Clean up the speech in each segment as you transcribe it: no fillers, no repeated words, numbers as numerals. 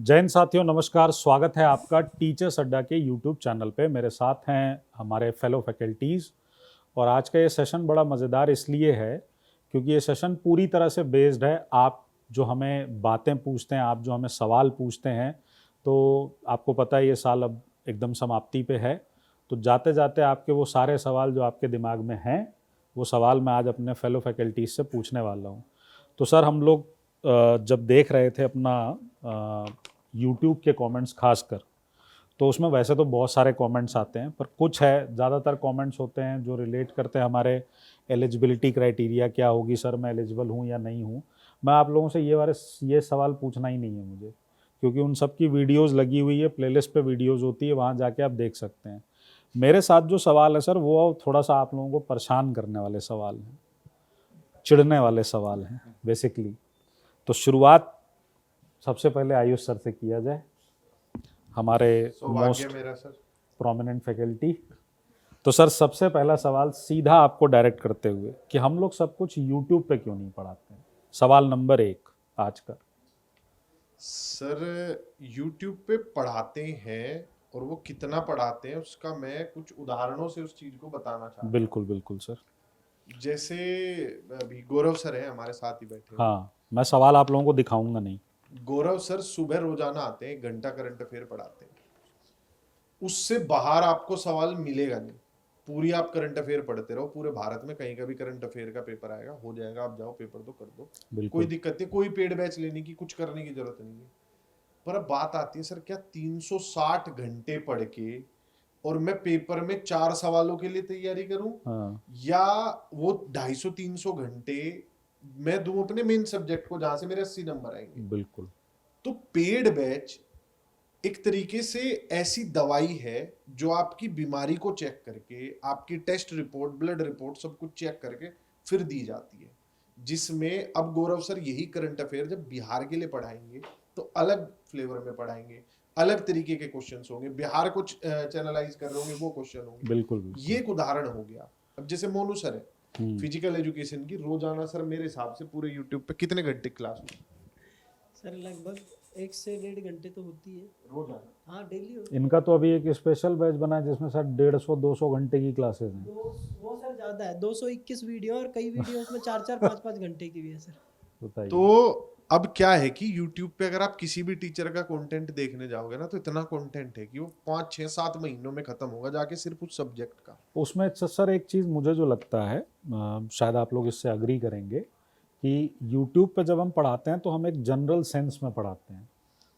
जय हिंद साथियों, नमस्कार। स्वागत है आपका टीचर्स अड्डा के यूट्यूब चैनल पे। मेरे साथ हैं हमारे फेलो फैकल्टीज़ और आज का ये सेशन बड़ा मज़ेदार इसलिए है क्योंकि ये सेशन पूरी तरह से बेस्ड है आप जो हमें बातें पूछते हैं, आप जो हमें सवाल पूछते हैं। तो आपको पता है ये साल अब एकदम समाप्ति पे है, तो जाते जाते आपके वो सारे सवाल जो आपके दिमाग में हैं, वो सवाल मैं आज अपने फेलो फैकल्टीज़ से पूछने वाला हूँ। तो सर, हम लोग जब देख रहे थे अपना यूट्यूब के कमेंट्स खासकर, तो उसमें वैसे तो बहुत सारे कमेंट्स आते हैं, पर कुछ है, ज़्यादातर कमेंट्स होते हैं जो रिलेट करते हैं हमारे एलिजिबिलिटी क्राइटेरिया, क्या होगी सर, मैं एलिजिबल हूँ या नहीं हूँ। मैं आप लोगों से ये सवाल पूछना ही नहीं है मुझे, क्योंकि उन सब की वीडियोज़ लगी हुई है, प्लेलिस्ट पे वीडियोज़ होती है, वहाँ जाके आप देख सकते हैं। मेरे साथ जो सवाल है सर, वो थोड़ा सा आप लोगों को परेशान करने वाले सवाल हैं, चिढ़ने वाले सवाल हैं बेसिकली। तो शुरुआत सबसे पहले आयुष सर से किया जाए, हमारे मोस्ट मेरा सर प्रोमिनेंट फैकल्टी। तो सर, सबसे पहला सवाल सीधा आपको डायरेक्ट करते हुए कि हम लोग सब कुछ यूट्यूब पे क्यों नहीं पढ़ाते हैं, सवाल नंबर 1 आज का। सर YouTube पे पढ़ाते हैं और वो कितना पढ़ाते हैं उसका मैं कुछ उदाहरणों से उस चीज को बताना चाहता हूँ। बिल्कुल बिल्कुल सर। जैसे अभी गौरव सर है हमारे साथ ही बैठे हुए। हाँ, मैं सवाल आप लोगों को दिखाऊंगा नहीं। गौरव सर सुबह रोजाना आते हैं, 1 घंटा करंट अफेयर पढ़ाते हैं। उससे बाहर आपको सवाल मिलेगा नहीं। पूरी आप करंट अफेयर पढ़ते रहो, पूरे भारत में कहीं का भी करंट अफेयर का पेपर आएगा, हो जाएगा, आप जाओ पेपर तो कर दो, कोई बिल्कुल। दिक्कत नहीं, कोई पेड बैच लेने की कुछ करने की जरूरत नहीं है। पर अब बात आती है सर, क्या 360 घंटे पढ़ के और मैं पेपर में 4 सवालों के लिए तैयारी करूं, हाँ, या वो 250-300 घंटे मैं दूं अपने मेन सब्जेक्ट को जहां से मेरे 80 नंबर आएंगे। बिल्कुल। तो पेड बैच एक तरीके से ऐसी दवाई है जो आपकी बीमारी को चेक करके, आपकी टेस्ट रिपोर्ट, ब्लड रिपोर्ट, सब कुछ चेक करके फिर दी जाती है। जिसमें अब गौरव सर यही करंट अफेयर जब बिहार के लिए पढ़ाएंगे तो अलग फ्लेवर में पढ़ाएंगे, अलग तरीके के क्वेश्चंस होंगे, बिहार को चैनलाइज कर रहे होंगे, वो क्वेश्चन होंगे। बिल्कुल बिल्कुल। ये एक उदाहरण हो गया। अब जैसे मोनू सर है फिजिकल एजुकेशन की, रोजाना सर मेरे हिसाब से पूरे यूट्यूब पे कितने घंटे क्लास होती है सर? लगभग 1 से 1.5 घंटे तो होती है रोजाना? हाँ, डेली होती इनका तो अभी एक स्पेशल बैच बना है जिसमें सर 150-200 घंटे की क्लासेस हैं। है। वो सर ज़्यादा है, 221 वीडियो और कई वीडियो उसमें 4-4 5-5 घंटे की भी है सर। बताइए। तो अब क्या है कि YouTube पे अगर आप किसी भी टीचर का कंटेंट देखने जाओगे ना, तो इतना कंटेंट है कि वो 5-6-7 महीनों में खत्म होगा जाके, सिर्फ उस सब्जेक्ट का। उसमें सर एक चीज़ मुझे जो लगता है, शायद आप लोग इससे अग्री करेंगे, कि YouTube पे जब हम पढ़ाते हैं तो हम एक जनरल सेंस में पढ़ाते हैं,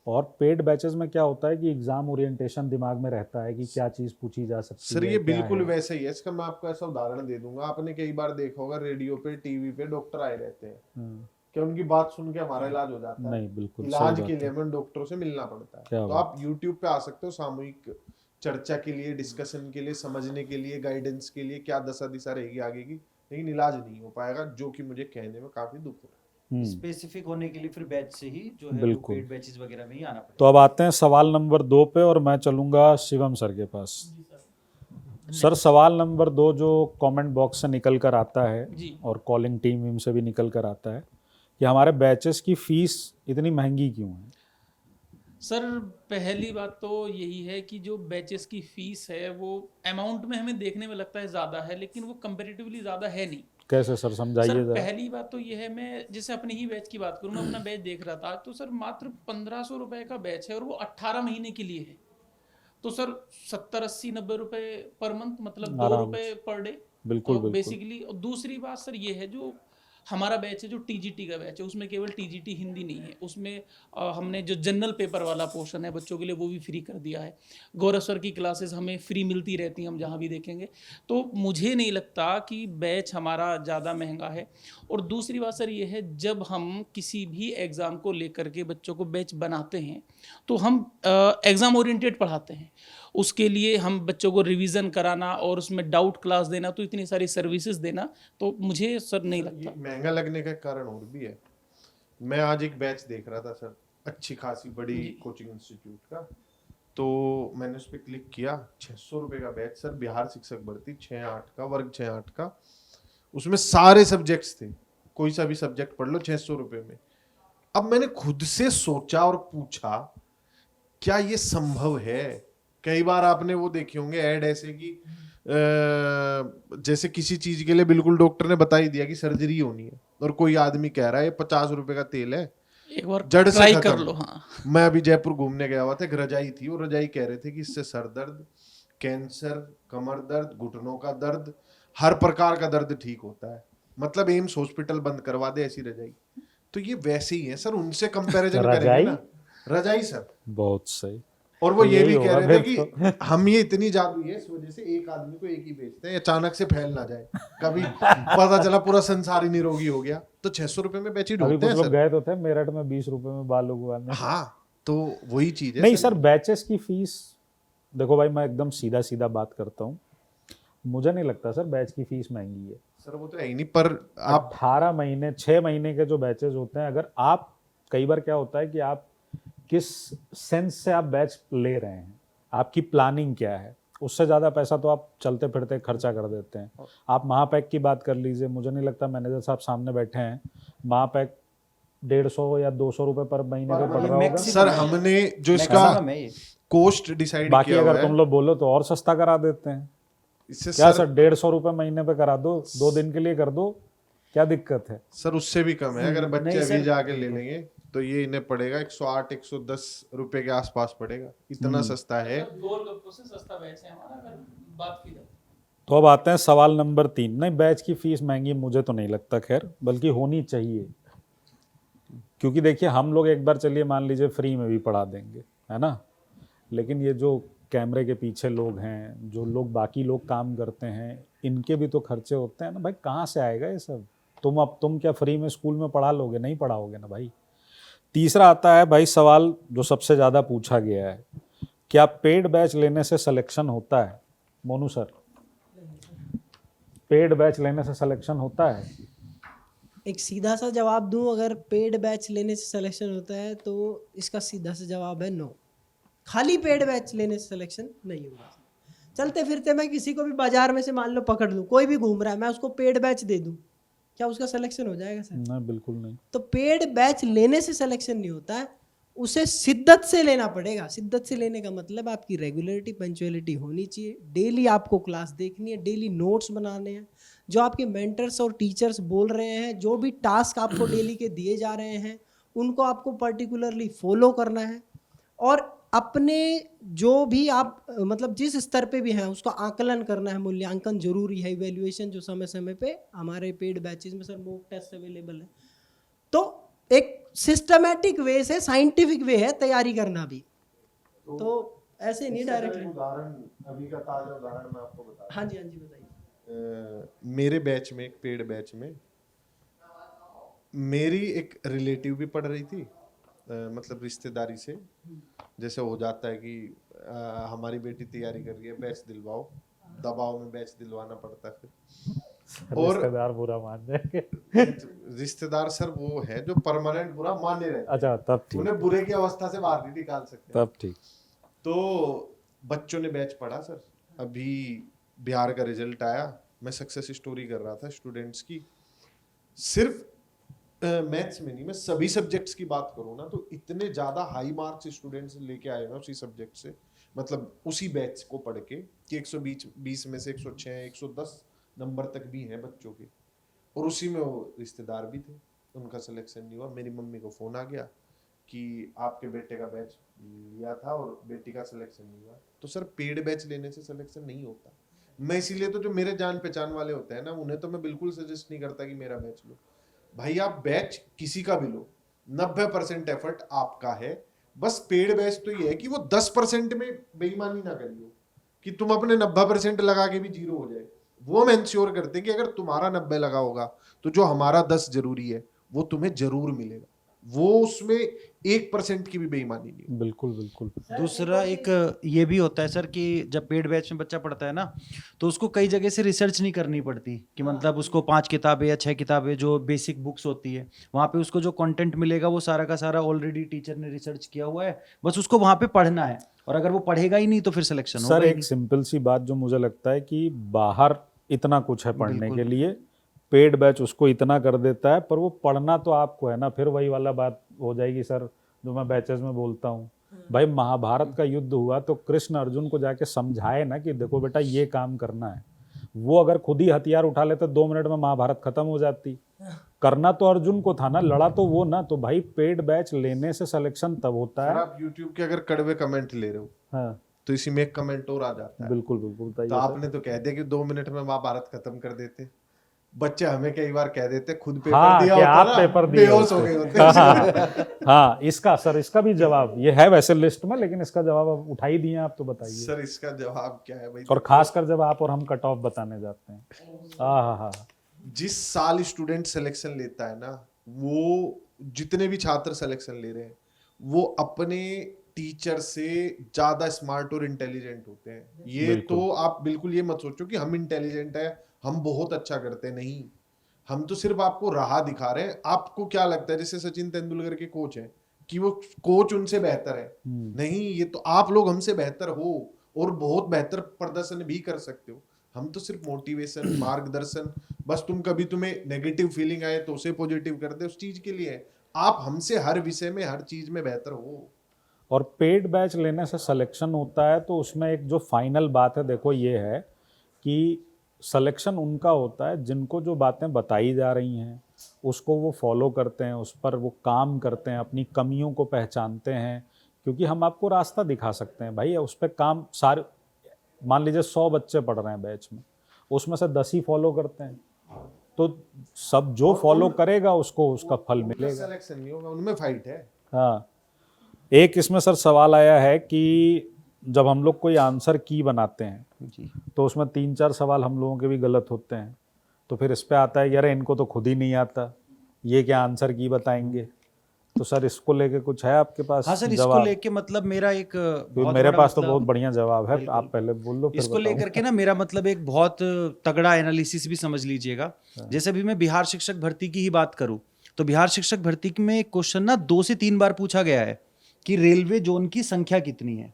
और पेड बैचेस में क्या होता है कि एग्जाम ओरिएंटेशन दिमाग में रहता है कि क्या चीज़ पूछी जा सकती सर है, ये क्या बिल्कुल है। वैसा ही है। इसका मैं आपको ऐसा उदाहरण दे दूंगा, आपने कई बार देखा होगा रेडियो पे, टीवी पे डॉक्टर आए रहते हैं, क्या उनकी बात सुन के हमारा इलाज हो जाता है? नहीं, बिल्कुल सही इलाज बात के लिए है। हमें डॉक्टरों से मिलना पड़ता है। क्या तो बात। आप YouTube पे आ सकते हो, सामूहिक चर्चा के लिए, डिस्कशन के लिए, समझने के लिए, गाइडेंस के लिए, क्या दशा दिशा रहेगी आगे की, लेकिन इलाज नहीं हो पाएगा, जो कि मुझे कहने में काफी दुख हो रहा है। स्पेसिफिक होने के लिए फिर बैच से ही जो है वो बिल्कुल। पेड बैचेस वगैरह में ही आना तो पड़ेगा। अब आते हैं सवाल नंबर 2 पे, और मैं चलूँगा शिवम सर के पास। सर, सवाल नंबर 2 जो कमेंट बॉक्स से निकल कर आता है जी। और कॉलिंग टीम से भी निकल कर आता है कि हमारे बैचेस की फ़ीस इतनी महंगी क्यों है? सर, पहली बात तो यही है कि जो बैचेस की फ़ीस है वो अमाउंट में हमें देखने में लगता है ज़्यादा है, लेकिन वो कंपैरेटिवली ज़्यादा है नहीं। कैसे सर, सर, समझाइए ज़रा। पहली बात तो ये है, मैं जैसे अपने ही बैच की बात करूँ, मैं अपना बैच देख रहा था तो सर मात्र 1500 रुपये का बैच है और वो 18 महीने के लिए है। तो सर 70-80-90 रुपये पर मंथ, मतलब 2 आराम रुपये से। Per day. बिल्कुल और बिल्कुल। बेसिकली दूसरी बात सर ये है, जो हमारा बैच है, जो टीजीटी का बैच है, उसमें केवल टीजीटी हिंदी नहीं है, उसमें हमने जो जनरल पेपर वाला पोर्शन है बच्चों के लिए वो भी फ्री कर दिया है। गौरव सर की क्लासेस हमें फ्री मिलती रहती हैं, हम जहाँ भी देखेंगे। तो मुझे नहीं लगता कि बैच हमारा ज़्यादा महंगा है। और दूसरी बात सर ये है, जब हम किसी भी एग्ज़ाम को लेकर के बच्चों को बैच बनाते हैं तो हम एग्ज़ाम ओरिएंटेड पढ़ाते हैं। उसके लिए हम बच्चों को रिवीजन कराना और उसमें डाउट क्लास देना, तो इतनी सारी सर्विसेज देना, तो मुझे सर नहीं लगता। महंगा लगने का कारण और भी है। मैं आज एक बैच देख रहा था सर, अच्छी खासी बड़ी कोचिंग इंस्टीट्यूट का, तो मैंने उस पर क्लिक किया। 600 रुपये का बैच सर, बिहार शिक्षक भर्ती 6-8 का, वर्ग 6-8 का। उसमें सारे सब्जेक्ट्स थे, कोई सा भी सब्जेक्ट पढ़ लो 600 रुपये में। अब मैंने खुद से सोचा और पूछा क्या ये संभव है? कई बार आपने वो देखे होंगे ऐड ऐसे कि जैसे किसी चीज के लिए बिल्कुल डॉक्टर ने बता ही दिया कि सर्जरी होनी है, और कोई आदमी कह रहा है ये 50 रुपए का तेल है, एक बार जड़ से ट्राई खत्म। कर लो। हाँ, मैं अभी जयपुर घूमने गया हुआ था, एक रजाई थी, और रजाई कह रहे थे कि इससे सर दर्द, कैंसर, कमर दर्द, घुटनों का दर्द, हर प्रकार का दर्द ठीक होता है। मतलब एम्स हॉस्पिटल बंद करवा दे ऐसी रजाई। तो ये वैसे ही है सर, उनसे कंपैरिजन करेंगे रजाई? ना, रजाई सर। बहुत सही। और वो तो ये यही भी कह होगा रहे थे फिर कि हम ये इतनी जादू है इस वजह से एक आदमी को एक ही बेचते हैं, अचानक से फैल ना जाए, कभी पता चला पूरा संसार ही निरोगी हो गया। तो 600 रुपए में बैच ही अभी ढूंढते कुछ हैं लोग सर। गए तो थे मेरठ में 20 रुपए में बाल उगवाने। हाँ, तो वही चीज है नहीं सर, बैचेस की फीस देखो भाई, मैं एकदम सीधा सीधा बात करता हूँ, मुझे नहीं लगता सर बैच की फीस महंगी है। सर वो तो है ही नहीं, पर आप 18 महीने 6 महीने के जो बैचेस होते हैं, अगर आप, कई बार क्या होता है कि आप किस सेंस से आप बैच ले रहे हैं, आपकी प्लानिंग क्या है, उससे ज़्यादा पैसा तो आप चलते फिरते खर्चा कर देते हैं। आप महापैक की बात कर लीजिए, मुझे नहीं लगता मैनेजर साहब सामने बैठे हैं, महापैक 150 या 200 रुपए पर महीने पे पड़ रहा होगा। सर हमने जो इसका मैक्सिमम है ये। कोस्ट डिसाइड बाकी किया हुआ अगर है, तुम लोग बोलो तो और सस्ता करा देते हैं। इससे क्या सर सर 150 रुपए महीने पे करा दो, 2 दिन के लिए कर दो, क्या दिक्कत है? सर उससे भी कम है। अगर बच्चे नहीं अभी सर, जाके ले लेंगे तो ये इन्हें पड़ेगा 108 110 रुपए के आसपास पड़ेगा, इतना सस्ता है। गोलगप्पों से सस्ता बैच है हमारा, अगर बात की जाए। तो अब आते हैं सवाल नंबर 3। नहीं, बैच की फीस महंगी मुझे तो नहीं लगता, खैर, बल्कि होनी चाहिए। क्योंकि देखिए, हम लोग एक बार चलिए मान लीजिए फ्री में भी पढ़ा देंगे, है ना, लेकिन ये जो कैमरे के पीछे लोग हैं, जो लोग बाकी लोग काम करते हैं, इनके भी तो खर्चे होते हैं ना भाई। कहाँ से आएगा ये सब? तुम क्या फ्री में स्कूल में पढ़ा लोगे? नहीं पढ़ाओगे ना भाई। तीसरा आता है भाई सवाल जो सबसे ज़्यादा पूछा गया है, क्या पेड बैच लेने से सिलेक्शन होता है? मोनू सर, पेड बैच लेने से सिलेक्शन होता है? एक सीधा सा जवाब दूं, अगर पेड बैच लेने से सिलेक्शन होता है तो इसका सीधा सा जवाब है नो। खाली पेड बैच लेने से सिलेक्शन नहीं होगा। चलते फिरते मैं किसी को भी बाजार में से मान लो पकड़ लूं, कोई भी घूम रहा है, मैं उसको पेड बैच दे दूं, क्या उसका सिलेक्शन हो जाएगा सर? नहीं, बिल्कुल नहीं। तो पेड बैच लेने से सिलेक्शन नहीं होता है, उसे शिद्दत से लेना पड़ेगा। शिद्दत से लेने का मतलब आपकी रेगुलरिटी, पंचुअलिटी होनी चाहिए, डेली आपको क्लास देखनी है, डेली नोट्स बनाने हैं, जो आपके मेंटर्स और टीचर्स बोल रहे हैं, जो भी टास्क आपको डेली के दिए जा रहे हैं उनको आपको पर्टिकुलरली फॉलो करना है, और अपने जो भी आप मतलब जिस स्तर पे भी हैं उसका आकलन करना है, मूल्यांकन जरूरी है, इवैल्यूएशन जो समय समय पे हमारे पेड बैचेस में सर मॉक टेस्ट अवेलेबल है। तो एक सिस्टमैटिक वे से, साइंटिफिक वे है तैयारी करना भी, तो ऐसे नहीं डायरेक्टली। उदाहरण अभी का ताजा उदाहरण मैं आपको बता हाँ जी बताइए। मेरे बैच में, एक पेड बैच में, मेरी एक रिलेटिव भी पढ़ रही थी, मतलब रिश्तेदारी से। जैसे हो जाता है कि हमारी बेटी तैयारी कर रही है, बैच दिलवाओ, दबाव में बैच दिलवाना पड़ता है फिर। और रिश्तेदार बुरा मान जाएंगे। रिश्तेदार सर वो है जो परमानेंट बुरा माने रहते हैं। अच्छा, तब ठीक, उन्हें बुरे की अवस्था से बाहर नहीं निकाल सकते। तब ठीक। तो बच्चों ने बैच पढ़ा सर। अभी बिहार का रिजल्ट आया, मैं सक्सेस स्टोरी कर रहा था स्टूडेंट्स की। सिर्फ मैथ्स में नहीं, मैं सभी सब्जेक्ट्स की बात करूँ ना, तो इतने ज़्यादा हाई मार्क्स स्टूडेंट्स लेके आए ना उसी सब्जेक्ट से, मतलब उसी बैच को पढ़ के, कि 120 में से 106 110 नंबर तक भी हैं बच्चों के। और उसी में वो रिश्तेदार भी थे, उनका सिलेक्शन नहीं हुआ। मेरी मम्मी को फ़ोन आ गया कि आपके बेटे का बैच लिया था और बेटी का सिलेक्शन नहीं हुआ। तो सर पेड बैच लेने से सिलेक्शन नहीं होता। मैं इसीलिए तो जो मेरे जान पहचान वाले होते हैं ना, उन्हें तो मैं बिल्कुल सजेस्ट नहीं करता कि मेरा बैच लो। भाई आप बैच किसी का भी लो, 90% एफर्ट आपका है। बस पेड बैच तो ये है कि वो 10% में बेईमानी ना करियो, कि तुम अपने 90% लगा के भी जीरो हो जाए। वो हम इंश्योर करते हैं कि अगर तुम्हारा 90 लगा होगा तो जो हमारा 10 जरूरी है वो तुम्हें जरूर मिलेगा। वो उसमें 1% की भी बेईमानी नहीं। बिल्कुल बिल्कुल। दूसरा एक ये भी होता है सर कि जब पेड बैच में बच्चा पढ़ता है ना, तो उसको कई जगह से रिसर्च नहीं करनी पड़ती, कि मतलब उसको 5 किताबें या 6 किताबें जो बेसिक बुक्स होती है, वहाँ पे उसको जो कंटेंट मिलेगा वो सारा का सारा ऑलरेडी टीचर ने रिसर्च किया हुआ है, बस उसको वहाँ पे पढ़ना है। और अगर वो पढ़ेगा ही नहीं तो फिर सिलेक्शन होगा सर ही एक नहीं। सिंपल सी बात जो मुझे लगता है कि बाहर इतना कुछ है पढ़ने बिल्कुल। के लिए, पेड बैच उसको इतना कर देता है, पर वो पढ़ना तो आपको है ना। फिर वही वाला बात हो जाएगी सर जो मैं बैचेस में बोलता हूँ भाई महाभारत का युद्ध हुआ तो कृष्ण अर्जुन को जाके समझाए ना कि देखो बेटा ये काम करना है। वो अगर खुद ही हथियार उठा लेते 2 मिनट में महाभारत खत्म हो जाती। करना तो अर्जुन को था ना, लड़ा तो वो ना। तो भाई पेड बैच लेने से सिलेक्शन तब होता सर है। आप YouTube के अगर कड़वे कमेंट ले रहे हो हाँ तो इसी में एक कमेंट और आ जाता है। बिल्कुल बिल्कुल बताइए तो सर। आपने तो कह दिया कि 2 मिनट में महाभारत खत्म कर देते। बच्चे हमें कई बार कह देते खुद पेपर हाँ दिया कि होता आप ना, पेपर दिए बेहोश हो होते। गए होते। हाँ, हाँ इसका सर, इसका भी जवाब ये है वैसे लिस्ट में, लेकिन इसका जवाब आप उठा ही दिए आप, तो बताइए। सर इसका जवाब क्या है भाई? और खासकर जब आप और हम कट ऑफ बताने जाते हैं। हाँ हाँ जिस साल स्टूडेंट सिलेक्शन लेता है ना, वो जितने भी छात्र सिलेक्शन ले रहे हैं वो अपने टीचर से ज्यादा स्मार्ट और इंटेलिजेंट होते हैं। ये बिल्कुल। तो आप बिल्कुल ये मत सोचो कि हम इंटेलिजेंट है, हम बहुत अच्छा करते हैं। नहीं, हम तो सिर्फ आपको राह दिखा रहे हैं। आपको क्या लगता है जैसे सचिन तेंदुलकर के कोच हैं कि वो कोच उनसे बेहतर है? नहीं, ये तो आप लोग हमसे बेहतर हो और बहुत बेहतर प्रदर्शन भी कर सकते हो। हम तो सिर्फ मोटिवेशन, मार्गदर्शन, बस तुम्हें नेगेटिव फीलिंग आए तो उसे पॉजिटिव कर दे, उस चीज के लिए है। आप हमसे हर विषय में, हर चीज में बेहतर हो। और पेड बैच लेने से सिलेक्शन होता है तो उसमें एक जो फाइनल बात है देखो ये है कि सिलेक्शन उनका होता है जिनको जो बातें बताई जा रही हैं उसको वो फॉलो करते हैं, उस पर वो काम करते हैं, अपनी कमियों को पहचानते हैं। क्योंकि हम आपको रास्ता दिखा सकते हैं भाई, उस पर काम सारे, मान लीजिए 100 बच्चे पढ़ रहे हैं बैच में, उसमें से 10 ही फॉलो करते हैं, तो सब जो फॉलो करेगा उसको उसका फल मिलेगा। सिलेक्शन नहीं होगा, उनमें फाइट है। हाँ, एक इसमें सर सवाल आया है कि जब हम लोग कोई आंसर की बनाते हैं जी। तो उसमें 3-4 सवाल हम लोगों के भी गलत होते हैं, तो फिर इस पे आता है यार इनको तो खुद ही नहीं आता, ये क्या आंसर की बताएंगे। तो सर इसको लेके कुछ है आपके पास? हाँ सर, इसको जवाब? लेके मतलब मेरा एक क्योंकि मेरे बड़ा पास तो मतलब- बहुत बढ़िया जवाब है, बिल्कुल। आप पहले बोल लो फिर इसको बताऊं। लेकर के ना मेरा मतलब एक बहुत तगड़ा एनालिसिस भी समझ लीजिएगा। जैसे अभी मैं बिहार शिक्षक भर्ती की ही बात करूं तो बिहार शिक्षक भर्ती में एक क्वेश्चन ना 2 से 3 बार पूछा गया है कि रेलवे जोन की संख्या कितनी है।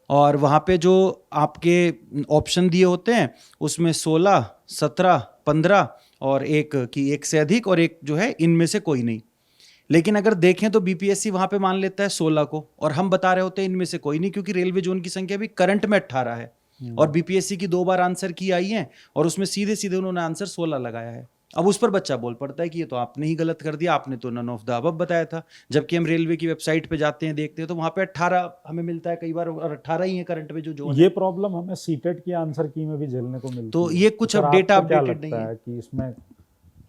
और वहां पे जो आपके ऑप्शन दिए होते हैं उसमें 16, 17, 15 और एक की एक से अधिक और एक जो है इनमें से कोई नहीं। लेकिन अगर देखें तो बीपीएससी वहां पे मान लेता है 16 को और हम बता रहे होते हैं इनमें से कोई नहीं, क्योंकि रेलवे जोन की संख्या भी करंट में 18 है और बीपीएससी की 2 बार आंसर की आई है और उसमें सीधे सीधे उन्होंने आंसर 16 लगाया है। अब उस पर बच्चा बोल पड़ता है कि ये तो आपने ही गलत कर दिया, आपने तो नन ऑफ द अबव बताया था। जबकि हम रेलवे की वेबसाइट पे जाते हैं, देखते हैं तो वहां पे 18 हमें मिलता है कई बार, और 18 ही है करंट में जो ये प्रॉब्लम हमें सीटेट की आंसर की में भी झेलने को मिलती तो है। ये कुछ सर, अब डेटा आपको क्या अपडेटेड लगता नहीं है। है कि इसमें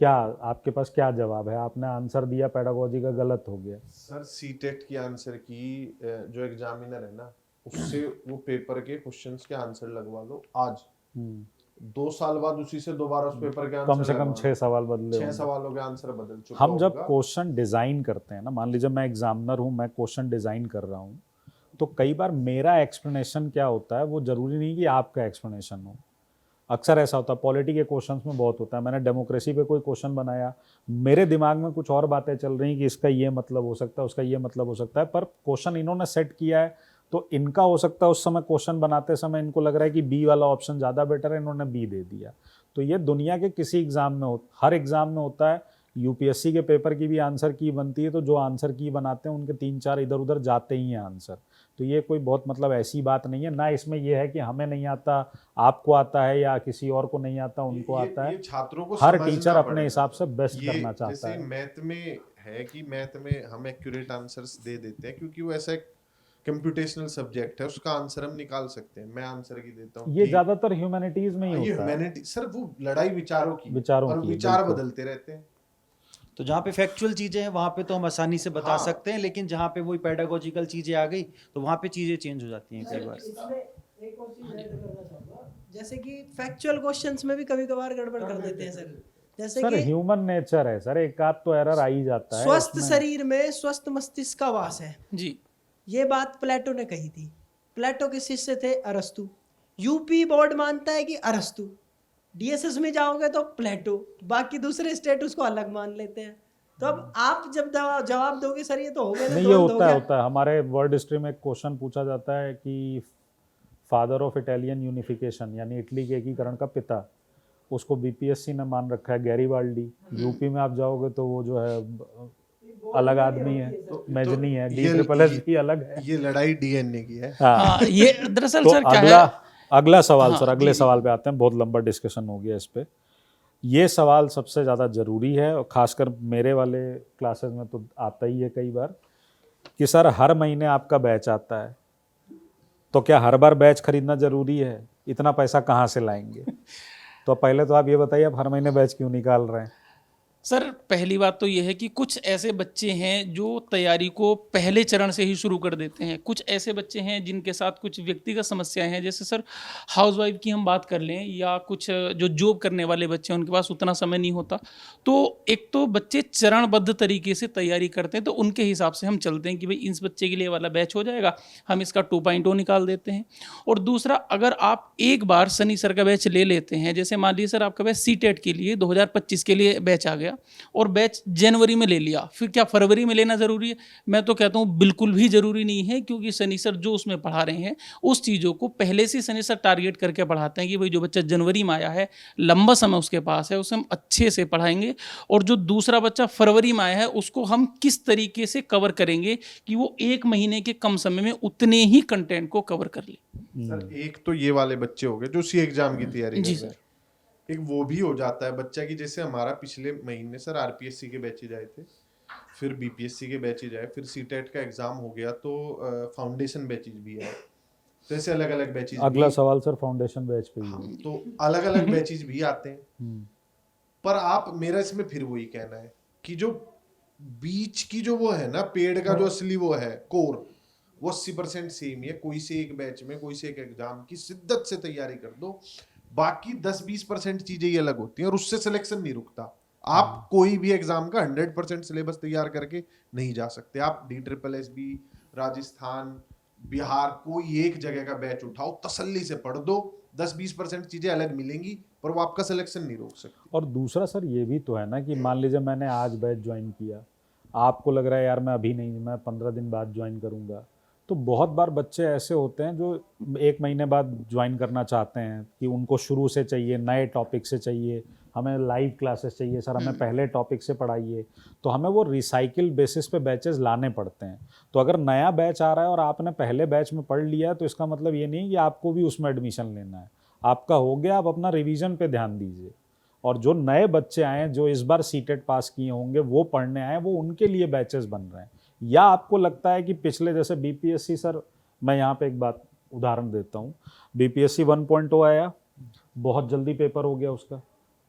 क्या आपके पास क्या जवाब है? आपने आंसर दिया पेडागोजी का, गलत हो गया। सर सीटेट की आंसर की जो एग्जामिनर है ना, उससे वो पेपर के क्वेश्चंस के आंसर लगवा लो आज। 2 साल बाद उसी से दोबारा उस पेपर के आंसर कम से कम 6 सवाल बदले 6 होंगे। सवालों के आंसर बदल चुका हम जब होगा। क्वेश्चन डिजाइन करते हैं ना, मान लीजिए मैं एग्जामिनर हूँ, मैं क्वेश्चन डिजाइन कर रहा हूँ, तो कई बार मेरा एक्सप्लेनेशन क्या होता है वो जरूरी नहीं कि आपका एक्सप्लेनेशन हो। अक्सर ऐसा होता है, पॉलिटी के क्वेश्चंस में बहुत होता है। मैंने डेमोक्रेसी पे कोई क्वेश्चन बनाया, मेरे दिमाग में कुछ और बातें चल रही कि इसका ये मतलब हो सकता है, उसका ये मतलब हो सकता है, पर क्वेश्चन इन्होंने सेट किया है तो इनका हो सकता है उस समय क्वेश्चन बनाते समय इनको लग रहा है कि बी वाला ऑप्शन ज़्यादा बेटर है, इन्होंने बी दे दिया। तो ये दुनिया के किसी एग्जाम में हर एग्जाम में होता है। यूपीएससी के पेपर की भी आंसर की बनती है, तो जो आंसर की बनाते हैं उनके 3-4 इधर उधर जाते ही हैं आंसर। तो ये कोई बहुत मतलब ऐसी बात नहीं है ना, इसमें ये है कि हमें नहीं आता, आपको आता है, या किसी और को नहीं आता उनको आता है। ये छात्रों को हर समझना टीचर अपने पड़ेगा। हिसाब से बेस्ट ये करना चाहता जैसे है। मैथ में है कि मैथ में हम एक्यूरेट आंसर्स दे देते हैं क्योंकि वो ऐसा एक कंप्यूटेशनल सब्जेक्ट है, उसका आंसर हम निकाल सकते हैं। मैं आंसर की देता हूँ ये ज्यादातर ह्यूमैनिटीज में ही ये होता है। ह्यूमैनिटी सर, वो लड़ाई विचारों की, विचारों और की, विचार बिल्कुल। बदलते रहते हैं। तो जहाँ पे फैक्चुअल चीजें हैं वहां पे तो हम आसानी से बता हाँ। सकते हैं, लेकिन जहाँ पे वही पेडागोजिकल चीजें आ गई तो वहां पे चीजें चेंज हो जाती हैं कई बार। इसमें एक और चीज ऐड करना चाहूंगा, जैसे कि फैक्चुअल क्वेश्चंस में भी कभी कभार गड़बड़ कर देते हैं सर। जैसे सर कि ह्यूमन नेचर है सर, एक आध तो एरर आ ही जाता है स्वस्थ इसमें। शरीर में स्वस्थ मस्तिष्क का वास है, जी। ये बात प्लेटो ने कही थी। प्लेटो के शिष्य थे अरस्तु। यूपी बोर्ड मानता है कि अरस्तु, डीएसएस में जाओगे तो प्लेटो, बाकी दूसरे स्टेट उसको अलग मान लेते हैं। तो अब आप जब जवाब दोगे सर ये तो हो गया ना, नहीं, ये द्वंद्व हो गया। होता है हमारे वर्ड हिस्ट्री में एक क्वेश्चन पूछा जाता है कि फादर ऑफ इटालियन यूनिफिकेशन, यानी इटली के एकीकरण का पिता, उसको बीपीएससी ने मान रखा है गैरीबाल्डी। यूपी में आप जाओगे तो वो जो है अलग आदमी है, मेजनी है, डी ये- ट्रिपल एस भी अलग है। ये लड़ाई डीएनए की है। हाँ, हाँ, ये दरअसल तो सर क्या अगला है। अगला सवाल हाँ, सर, अगले सवाल पे आते हैं, बहुत लंबा डिस्कशन हो गया इस पे। ये सवाल सबसे ज़्यादा ज़रूरी है और खासकर मेरे वाले क्लासेस में तो आता ही है कई बार कि सर हर महीने आपका बैच आता है, तो क्या हर बार बैच खरीदना ज़रूरी है? इतना पैसा कहाँ से लाएंगे? तो पहले तो आप ये बताइए, आप हर महीने बैच क्यों निकाल रहे हैं? सर पहली बात तो ये है कि कुछ ऐसे बच्चे हैं जो तैयारी को पहले चरण से ही शुरू कर देते हैं। कुछ ऐसे बच्चे हैं जिनके साथ कुछ व्यक्तिगत समस्याएं हैं, जैसे सर हाउसवाइफ की हम बात कर लें, या कुछ जो जॉब करने वाले बच्चे हैं उनके पास उतना समय नहीं होता। तो एक तो बच्चे चरणबद्ध तरीके से तैयारी करते हैं, तो उनके हिसाब से हम चलते हैं कि भाई इस बच्चे के लिए वाला बैच हो जाएगा, हम इसका 2.0 निकाल देते हैं। और दूसरा, अगर आप एक बार सनी सर का बैच ले लेते हैं, जैसे मान लीजिए सर आपका बैच सीटेट के लिए 2025 के लिए बैच आ गया और बैच जनवरी में ले लिया, फिर क्या फरवरी में लेना ज़रूरी है? मैं तो कहता हूँ बिल्कुल भी ज़रूरी नहीं है, क्योंकि सनी सर जो उसमें पढ़ा रहे हैं उस चीज़ों को पहले से सनी सर टारगेट करके पढ़ाते हैं कि भाई जो बच्चा जनवरी में आया है, लंबा समय उसके पास है, उसे हम अच्छे से पढ़ाएंगे, और जो दूसरा बच्चा फरवरी में आया है उसको हम किस तरीके से कवर करेंगे कि वो 1 महीने के कम समय में उतने ही कंटेंट को कवर कर ले। सर एक तो ये वाले बच्चे हो गए जो सी एग्जाम की तैयारी जी कर रहे हैं। एक वो भी हो जाता है बच्चा की, जैसे हमारा पिछले महीने सर आरपीएससी के बैचेज आए थे, फिर बीपीएससी के बैचेज आए, फिर सीटेट का एग्जाम हो गया तो फाउंडेशन बैचेज भी आए। तो ऐसे अलग अलग बैचेज अगला सवाल सर फाउंडेशन बैच पे ही है। तो अलग अलग बैचेज भी आते हैं। हम्म, पर आप, मेरा इसमें फिर वही कहना है कि जो बीच की जो वो है ना, पेड़ का जो असली वो है कोर, वो 80% सेम ही है। कोई से एक बैच में, कोई से एक एग्जाम की शिद्दत से तैयारी कर दो, बाकी 10-20% चीजें ही अलग होती हैं और उससे सिलेक्शन नहीं रुकता। आप कोई भी एग्जाम का 100% सिलेबस तैयार करके नहीं जा सकते। आप DSSB, राजस्थान, बिहार, कोई एक जगह का बैच उठाओ, तसल्ली से पढ़ दो, 10-20% चीजें अलग मिलेंगी, पर वो आपका सिलेक्शन नहीं रोक सकती। और दूसरा सर ये भी तो है ना कि मान लीजिए मैंने आज बैच ज्वाइन किया, आपको लग रहा है यार मैं अभी नहीं, मैं 15 दिन बाद ज्वाइन करूंगा, तो बहुत बार बच्चे ऐसे होते हैं जो 1 महीने बाद ज्वाइन करना चाहते हैं कि उनको शुरू से चाहिए, नए टॉपिक से चाहिए, हमें लाइव क्लासेस चाहिए सर, हमें पहले टॉपिक से पढ़ाइए, तो हमें वो रिसाइकिल बेसिस पे बैचेस लाने पड़ते हैं। तो अगर नया बैच आ रहा है और आपने पहले बैच में पढ़ लिया है, तो इसका मतलब ये नहीं कि आपको भी उसमें एडमिशन लेना है। आपका हो गया, आप अपना रिवीजन पे ध्यान दीजिए। और जो नए बच्चे आए हैं, जो इस बार सीटेट पास किए होंगे, वो पढ़ने आए, वो उनके लिए बैचेस बन रहे हैं। या आपको लगता है कि पिछले जैसे बीपीएससी सर, मैं यहाँ पे एक बात उदाहरण देता हूँ, बीपीएससी 1.0 आया, बहुत जल्दी पेपर हो गया उसका,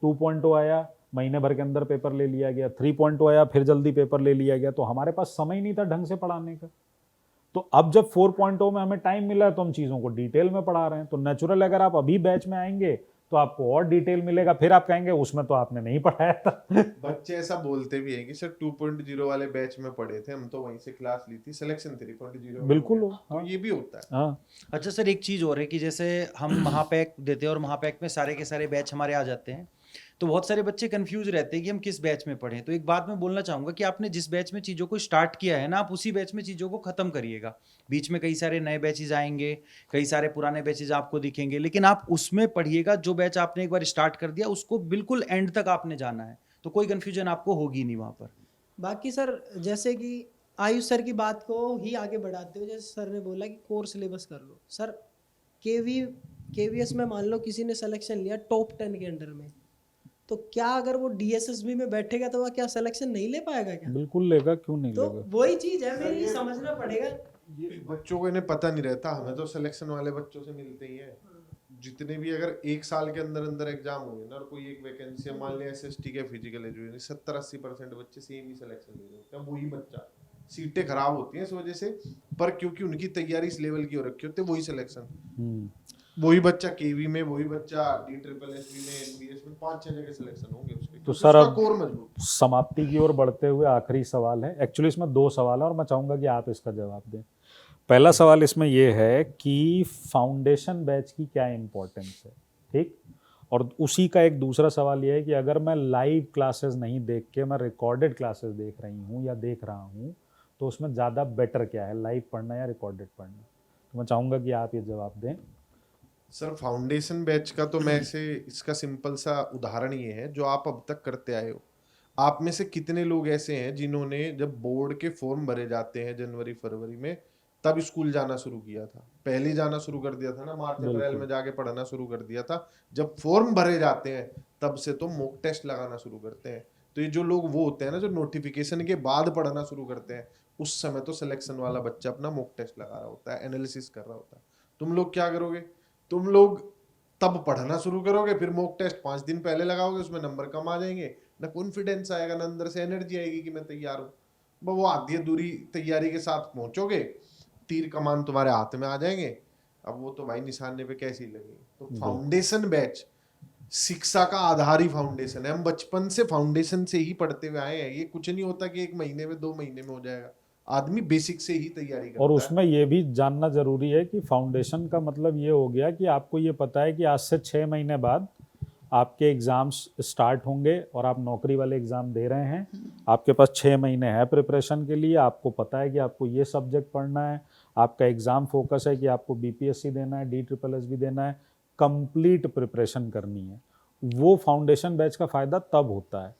2.0 आया, महीने भर के अंदर पेपर ले लिया गया, 3.0 आया, फिर जल्दी पेपर ले लिया गया, तो हमारे पास समय ही नहीं था ढंग से पढ़ाने का। तो अब जब 4.0 में हमें टाइम मिला है तो हम चीज़ों को डिटेल में पढ़ा रहे हैं। तो नेचुरल अगर आप अभी बैच में आएंगे तो आपको और डिटेल मिलेगा, फिर आप कहेंगे उसमें तो आपने नहीं पढ़ाया था। बच्चे ऐसा बोलते भी हैं कि सर 2.0 वाले बैच में पढ़े थे, हम तो वहीं से क्लास ली थी, सिलेक्शन 3.0 में बिल्कुल हो हो, गया। तो ये भी होता है। हाँ, अच्छा सर, एक चीज़ और है कि जैसे हम महापैक देते हैं और महापैक में सारे के सारे बैच हमारे आ जाते हैं, तो बहुत सारे बच्चे कंफ्यूज रहते हैं कि हम किस बैच में पढ़ें। तो एक बात मैं बोलना चाहूँगा कि आपने जिस बैच में चीज़ों को स्टार्ट किया है ना, आप उसी बैच में चीज़ों को ख़त्म करिएगा। बीच में कई सारे नए बैचेज आएंगे, कई सारे पुराने बैचेज आपको दिखेंगे, लेकिन आप उसमें पढ़िएगा। जो बैच आपने एक बार स्टार्ट कर दिया उसको बिल्कुल एंड तक आपने जाना है, तो कोई कन्फ्यूजन आपको होगी नहीं वहाँ पर। बाकी सर जैसे कि आयुष सर की बात को ही आगे बढ़ाते हुए, जैसे सर ने बोला कि कोर सिलेबस कर लो। सर केवीएस में मान लो किसी ने सिलेक्शन लिया टॉप 10 के अंडर में, तो क्या अगर वो DSSB में बैठेगा तो वह क्या सिलेक्शन नहीं ले पाएगा क्या? बिल्कुल लेगा, क्यों नहीं तो लेगा। वही चीज है, मेरी समझना पड़ेगा। ये बच्चों को इन्हें पता नहीं रहता, हमें तो सिलेक्शन वाले बच्चों से मिलते ही है। जितने भी अगर 1 साल के अंदर अंदर एग्जाम हुए ना और कोई एक वैकेंसी है, मान लिया SST के फिजिकल एजुकेशन, 70-80% बच्चे सेम ही सिलेक्शन ले रहे होते हैं। वही बच्चा, सीटें खराब होती हैं इस वजह से, पर क्योंकि उनकी तैयारी इस लेवल की हो रखी होती है, वही सिलेक्शन, वही बच्चा केवी में, वही बच्चा DSSB में, NBS में 5-6 जगह सिलेक्शन होंगे उसके। तो सर अब कोर मजबूत। समाप्ति की ओर बढ़ते हुए आखिरी सवाल है, एक्चुअली इसमें 2 सवाल है और मैं चाहूँगा कि आप इसका जवाब दें। पहला सवाल इसमें यह है कि फाउंडेशन बैच की क्या इम्पोर्टेंस है, ठीक, और उसी का एक दूसरा सवाल यह है कि अगर मैं लाइव क्लासेस नहीं देख के मैं रिकॉर्डेड क्लासेस देख रही हूँ या देख रहा हूँ, तो उसमें ज़्यादा बेटर क्या है, लाइव पढ़ना या रिकॉर्डेड पढ़ना? तो मैं चाहूँगा कि आप ये जवाब दें। सर फाउंडेशन बैच का तो मैं इसका सिंपल सा उदाहरण ये है जो आप अब तक करते आए हो। आप में से कितने लोग ऐसे हैं जिन्होंने जब बोर्ड के फॉर्म भरे जाते हैं जनवरी फरवरी में तब स्कूल जाना शुरू किया था, पहले ही जाना शुरू कर दिया था ना, मार्च अप्रैल बिल्कुल। में जाके पढ़ना शुरू कर दिया था। जब फॉर्म भरे जाते हैं तब से तो मॉक टेस्ट लगाना शुरू करते हैं। तो ये जो लोग वो होते हैं ना जो नोटिफिकेशन के बाद पढ़ना शुरू करते हैं, उस समय तो सिलेक्शन वाला बच्चा अपना मॉक टेस्ट लगा रहा होता है, एनालिसिस कर रहा होता है। तुम लोग क्या करोगे, तुम लोग तब पढ़ना शुरू करोगे, फिर मॉक टेस्ट 5 दिन पहले लगाओगे, उसमें नंबर कम आ जाएंगे, ना कॉन्फिडेंस आएगा ना अंदर से एनर्जी आएगी कि मैं तैयार हूँ। वो आधी अधूरी तैयारी के साथ पहुंचोगे, तीर कमान तुम्हारे हाथ में आ जाएंगे, अब वो तो भाई निशाने पे कैसी लगेगी। तो फाउंडेशन बैच शिक्षा का आधार ही फाउंडेशन है। हम बचपन से फाउंडेशन से ही पढ़ते हुए आए हैं। ये कुछ नहीं होता कि 1 महीने में 2 महीने में हो जाएगा, आदमी बेसिक से ही तैयारी करता और है। उसमें ये भी जानना जरूरी है कि फाउंडेशन का मतलब ये हो गया कि आपको ये पता है कि आज से 6 महीने बाद आपके एग्ज़ाम्स स्टार्ट होंगे और आप नौकरी वाले एग्ज़ाम दे रहे हैं। आपके पास 6 महीने है प्रिपरेशन के लिए, आपको पता है कि आपको ये सब्जेक्ट पढ़ना है, आपका एग्ज़ाम फोकस है कि आपको बीपीएससी देना है, DSSS देना है, कंप्लीट प्रिपरेशन करनी है। वो फाउंडेशन बैच का फ़ायदा तब होता है।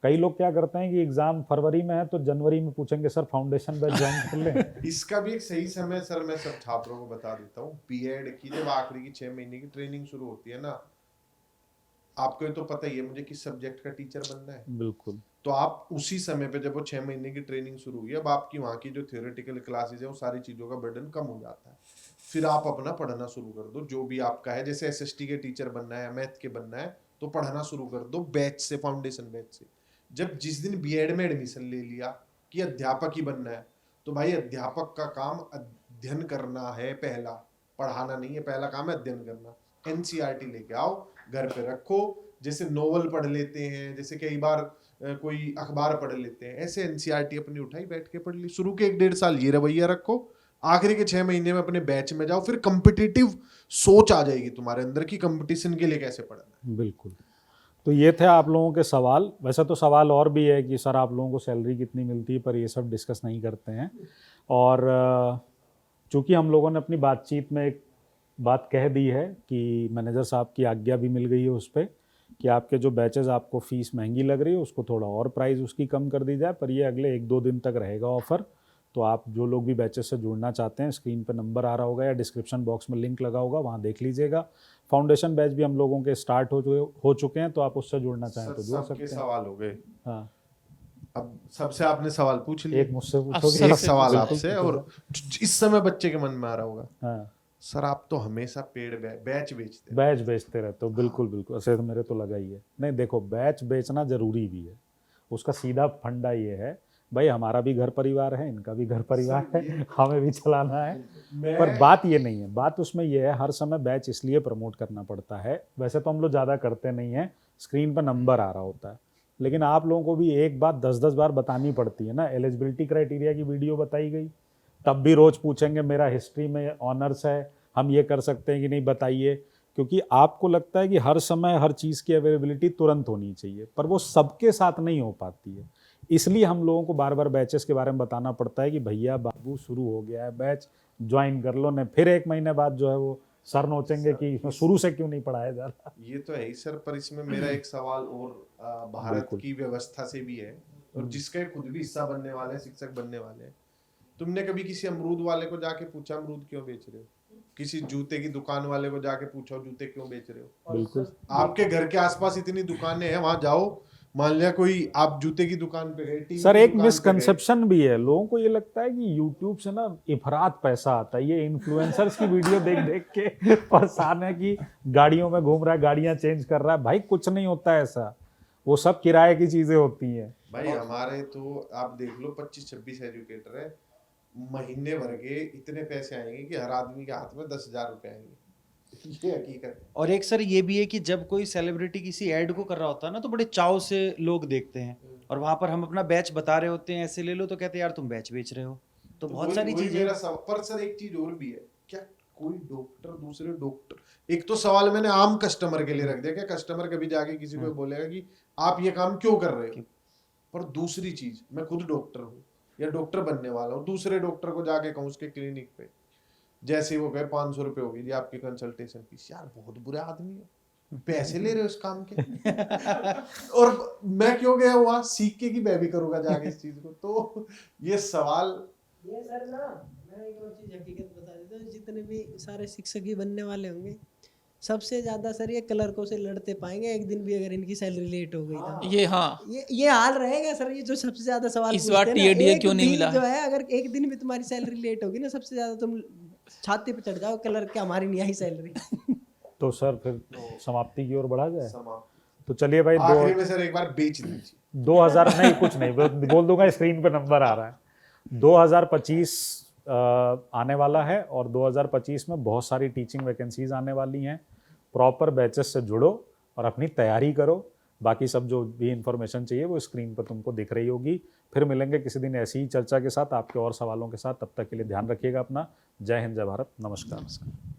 कई लोग क्या करते हैं कि एग्ज़ाम फरवरी में है तो जनवरी में पूछेंगे सर फाउंडेशन बैच ज्वाइन कर लें। इसका भी एक सही समय सर मैं सब छात्रों को बता देता हूँ। बीएड की जब आखिरी की 6 महीने की ट्रेनिंग शुरू होती है ना, आपको ये तो पता ही है मुझे किस सब्जेक्ट का टीचर बनना है। बिल्कुल। तो आप उसी समय पे जब वो 6 महीने की ट्रेनिंग शुरू हुई, अब आपकी वहाँ की जो थियोरेटिकल क्लासेज है वो सारी चीज़ों का बर्डन कम हो जाता है। फिर आप अपना पढ़ना शुरू कर दो, जो भी आपका है। जैसे एसएसटी के टीचर बनना है, मैथ के बनना है, तो पढ़ना शुरू कर दो बैच से, फाउंडेशन बैच से। जब जिस दिन बीएड में एडमिशन ले लिया कि अध्यापक ही बनना है, तो भाई अध्यापक का काम अध्ययन करना है पहला, पढ़ाना नहीं है। पहला काम है अध्ययन करना। एनसीईआरटी लेके आओ, घर पे रखो, जैसे नोवेल पढ़ लेते हैं, जैसे कई बार कोई अखबार पढ़ लेते हैं, ऐसे एनसीईआरटी अपनी उठाई बैठ के पढ़ ली। शुरू के 1-1.5 साल ये रवैया रखो, आखिरी के 6 महीने में अपने बैच में जाओ, फिर कंपिटिटिव सोच आ जाएगी तुम्हारे अंदर की कंपटीशन के लिए कैसे पढ़ना है। बिल्कुल। तो ये थे आप लोगों के सवाल। वैसे तो सवाल और भी है कि सर आप लोगों को सैलरी कितनी मिलती है, पर ये सब डिस्कस नहीं करते हैं। और चूंकि हम लोगों ने अपनी बातचीत में एक बात कह दी है कि मैनेजर साहब की आज्ञा भी मिल गई है उस पर कि आपके जो बैचेस आपको फ़ीस महंगी लग रही है उसको थोड़ा और प्राइस उसकी कम कर दी जाए, पर ये अगले 1-2 दिन तक रहेगा ऑफ़र। तो आप जो लोग भी बैचेस से जुड़ना चाहते हैं, स्क्रीन पर नंबर आ रहा होगा या डिस्क्रिप्शन बॉक्स में लिंक लगा होगा, वहाँ देख लीजिएगा। फाउंडेशन बैच भी हम लोगों के स्टार्ट हो चुके हैं, तो आप उससे जुड़ना चाहें तो जुड़ सबके सकते हैं। सवाल हो गए। हाँ, अब सबसे आपने सवाल पूछ लिए, एक मुझसे अब पूछोगे। एक सबसे सवाल बिल्कुल आपसे, और इस समय बच्चे के मन में आ रहा होगा, हाँ, सर आप तो हमेशा पेड़ बैच बेचते हैं। बैच बेचते रहते हो। बिल्कुल बिल्कुल, ऐसे तो मेरे तो लगा ही है। नहीं देखो, बैच बेचना जरूरी भी है। उसका सीधा फंडा ये है भाई, हमारा भी घर परिवार है, इनका भी घर परिवार है, हमें भी चलाना है। पर बात ये नहीं है, बात उसमें ये है हर समय बैच इसलिए प्रमोट करना पड़ता है। वैसे तो हम लोग ज़्यादा करते नहीं हैं, स्क्रीन पर नंबर आ रहा होता है, लेकिन आप लोगों को भी एक बात 10-10 बार बतानी पड़ती है ना। एलिजिबिलिटी क्राइटेरिया की वीडियो बताई गई, तब भी रोज़ पूछेंगे मेरा हिस्ट्री में ऑनर्स है, हम ये कर सकते हैं कि नहीं, बताइए। क्योंकि आपको लगता है कि हर समय हर चीज़ की अवेलेबिलिटी तुरंत होनी चाहिए, पर वो सबके साथ नहीं हो पाती है। इसलिए हम लोगों को बार बार बैचेस के बारे में बताना पड़ता है कि भैया बाबू शुरू हो गया है बैच, ज्वाइन कर लो। ने फिर 1 महीने बाद जो है वो सर नोचेंगे कि शुरू से क्यों नहीं पढ़ाया जा रहा। ये तो है ही सर, पर इसमें मेरा एक सवाल और भारत बिल्कुल। की व्यवस्था से भी है, और जिसका खुद भी हिस्सा बनने वाले हैं, शिक्षक बनने वाले हैं। तुमने कभी किसी अमरूद वाले को जाके पूछा अमरूद क्यों बेच रहे हो? किसी जूते की दुकान वाले को जाके पूछो जूते क्यों बेच रहे हो? बिल्कुल। आपके घर के आसपास इतनी दुकानें हैं, वहां जाओ, मान लिया कोई आप जूते की दुकान पे गए, टीवी सर की एक दुकान पे मिसकंसेप्शन भी है, लोगों को ये लगता है कि यूट्यूब से ना इफरात पैसा आता है। ये इन्फ्लुएंसर्स की वीडियो देख देख के परेशान है कि गाड़ियों में घूम रहा है, गाड़ियां चेंज कर रहा है। भाई कुछ नहीं होता है ऐसा, वो सब किराए की चीजें होती हैं। भाई हमारे तो आप देख लो 25-26 एजुकेटर है, महीने भर के इतने पैसे आएंगे कि हर आदमी के हाथ में 10,000 रुपए आएंगे। ये हकीकत है। और एक सर ये भी है कि जब कोई सेलिब्रिटी किसी ऐड को कर रहा होता है ना, तो बड़े चाव से लोग देखते हैं, और वहां पर हम अपना बैच बता रहे होते हैं, ऐसे ले लो, तो कहते हैं यार तुम बैच बेच रहे हो। तो बहुत सारी चीजें। पर सर एक चीज और भी है, क्या कोई डॉक्टर दूसरे डॉक्टर, एक तो सवाल मैंने आम कस्टमर के लिए रख दिया, क्या कस्टमर कभी जाके किसी को बोलेगा कि आप ये काम क्यों कर रहे हो? पर दूसरी चीज, मैं खुद डॉक्टर हूँ या डॉक्टर बनने वाला हूँ, दूसरे डॉक्टर को जाके कहूँ उसके क्लिनिक पे, जैसे वो कहे 500 रुपये होगी जी आपकी कंसल्टेशन फीस, यार बहुत बुरे आदमी है। पैसे ले रहे हो इस काम के और मैं क्यों गया वहां सीख के कि मैं भी करूंगा जाके इस चीज को। तो ये सवाल ये सर ना, मैं एक और चीज हकीकत बता देता हूँ, जितने भी सारे शिक्षक ही बनने वाले होंगे, सबसे ज्यादा सर ये क्लर्कों से लड़ते पाएंगे एक दिन भी अगर इनकी सैलरी लेट हो गई तो। ये हाँ, ये हाल रहेगा सर, ये जो सबसे ज्यादा सवाल इस बार पूछते हैं ना, TADA एक क्यों नहीं दिन मिला? जो है, अगर एक दिन भी तुम्हारी सैलरी लेट होगी ना, सबसे ज्यादा तुम छाती पे चढ़ जाओ, क्लर्क के हमारी नहीं आई सैलरी। तो सर फिर समाप्ति की ओर बढ़ा जाए। समाप्त। तो चलिए भाई, आखिरी में सर एक बार बेच दीजिए। 2000 नहीं, कुछ नहीं, बोल दूंगा, स्क्रीन पे नंबर आ रहा है। 2025 आने वाला है और 2025 में बहुत सारी टीचिंग वैकेंसीज आने वाली हैं। प्रॉपर बैचेस से जुड़ो और अपनी तैयारी करो। बाकी सब जो भी इंफॉर्मेशन चाहिए वो स्क्रीन पर तुमको दिख रही होगी। फिर मिलेंगे किसी दिन ऐसी ही चर्चा के साथ, आपके और सवालों के साथ। तब तक के लिए ध्यान रखिएगा अपना। जय हिंद, जय भारत, नमस्कार।